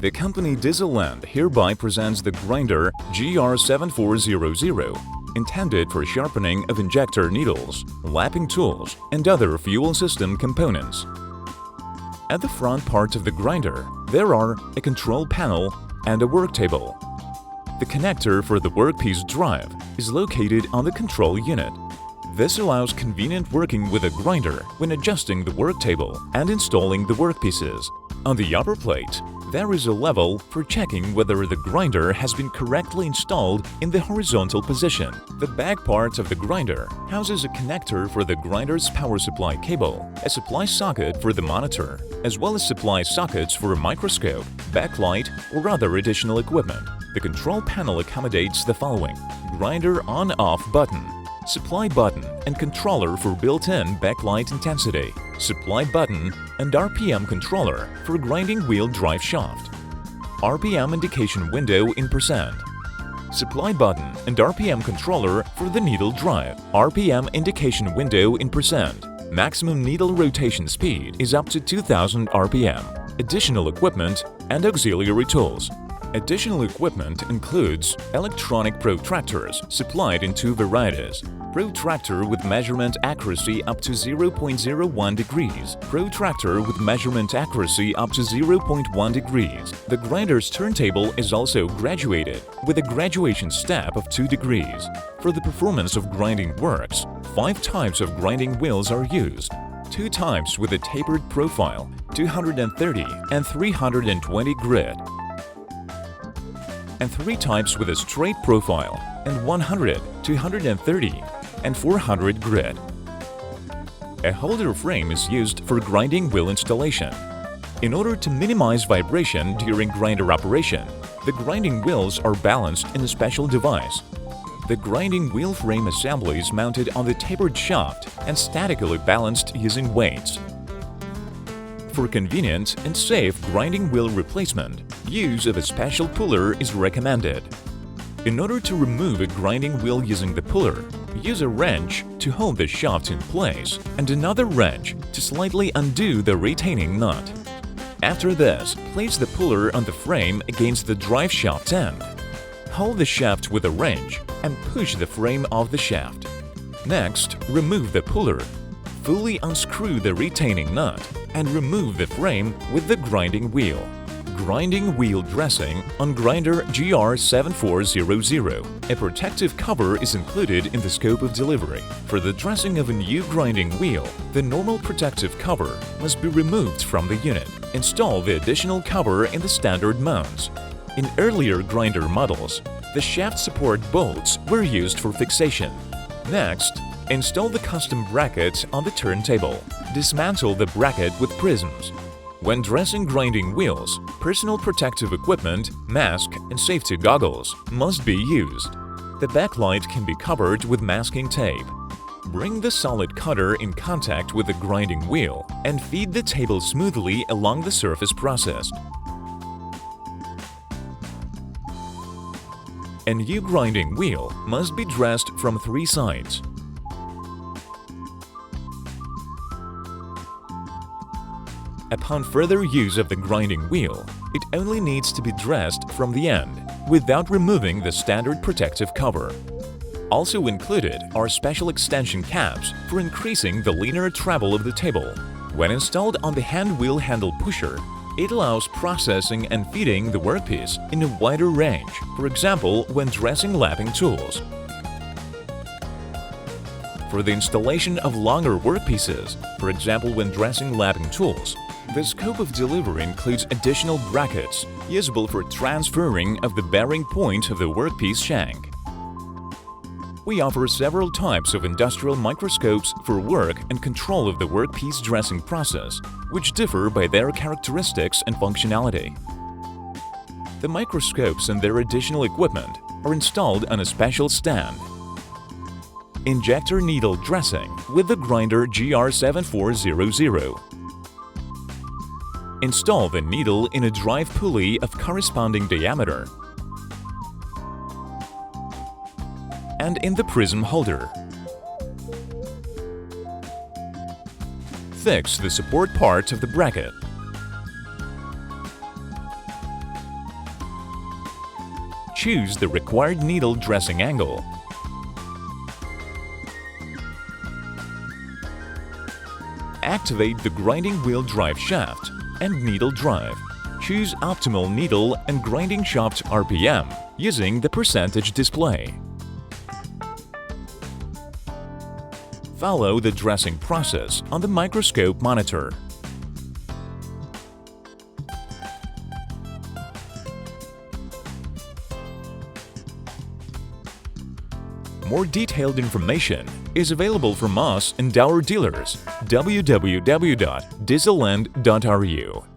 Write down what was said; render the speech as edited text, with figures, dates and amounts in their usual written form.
The company Dieselland hereby presents the grinder GR-7400, intended for sharpening of injector needles, lapping tools, and other fuel system components. At the front part of the grinder, there are a control panel and a work table. The connector for the workpiece drive is located on the control unit. This allows convenient working with a grinder when adjusting the work table and installing the workpieces. On the upper plate, there is a level for checking whether the grinder has been correctly installed in the horizontal position. The back part of the grinder houses a connector for the grinder's power supply cable, a supply socket for the monitor, as well as supply sockets for a microscope, backlight, or other additional equipment. The control panel accommodates the following: grinder on-off button, supply button and controller for built-in backlight intensity, supply button and RPM controller for grinding wheel drive shaft, RPM indication window in percent, supply button and RPM controller for the needle drive, RPM indication window in percent. Maximum needle rotation speed is up to 2000 RPM. Additional equipment and auxiliary tools. Additional equipment includes electronic protractors supplied in two varieties: protractor with measurement accuracy up to 0.01 degrees, protractor with measurement accuracy up to 0.1 degrees. The grinder's turntable is also graduated, with a graduation step of 2 degrees. For the performance of grinding works, 5 types of grinding wheels are used. 2 types with a tapered profile, 230 and 320 grit, and 3 types with a straight profile, and 100, 230, and 400 grit. A holder frame is used for grinding wheel installation. In order to minimize vibration during grinder operation, the grinding wheels are balanced in a special device. The grinding wheel frame assembly is mounted on the tapered shaft and statically balanced using weights. For convenient and safe grinding wheel replacement, use of a special puller is recommended. In order to remove a grinding wheel using the puller, use a wrench to hold the shaft in place and another wrench to slightly undo the retaining nut. After this, place the puller on the frame against the drive shaft end. Hold the shaft with a wrench and push the frame off the shaft. Next, remove the puller. Fully unscrew the retaining nut and remove the frame with the grinding wheel. Grinding wheel dressing on grinder GR-7400. A protective cover is included in the scope of delivery. For the dressing of a new grinding wheel, the normal protective cover must be removed from the unit. Install the additional cover in the standard mounts. In earlier grinder models, the shaft support bolts were used for fixation. Next, install the custom bracket on the turntable. Dismantle the bracket with prisms. When dressing grinding wheels, personal protective equipment, mask, and safety goggles must be used. The backlight can be covered with masking tape. Bring the solid cutter in contact with the grinding wheel and feed the table smoothly along the surface processed. A new grinding wheel must be dressed from 3 sides. Upon further use of the grinding wheel, it only needs to be dressed from the end, without removing the standard protective cover. Also included are special extension caps for increasing the linear travel of the table. When installed on the hand wheel handle pusher, it allows processing and feeding the workpiece in a wider range, for example, when dressing lapping tools. For the installation of longer workpieces, for example when dressing lapping tools, the scope of delivery includes additional brackets usable for transferring of the bearing point of the workpiece shank. We offer several types of industrial microscopes for work and control of the workpiece dressing process, which differ by their characteristics and functionality. The microscopes and their additional equipment are installed on a special stand. Injector needle dressing with the grinder GR-7400. Install the needle in a drive pulley of corresponding diameter and in the prism holder. Fix the support part of the bracket. Choose the required needle dressing angle. Activate the grinding wheel drive shaft and needle drive. Choose optimal needle and grinding shaft RPM using the percentage display. Follow the dressing process on the microscope monitor. More detailed information is available from us and our dealers. www.dieselland.ru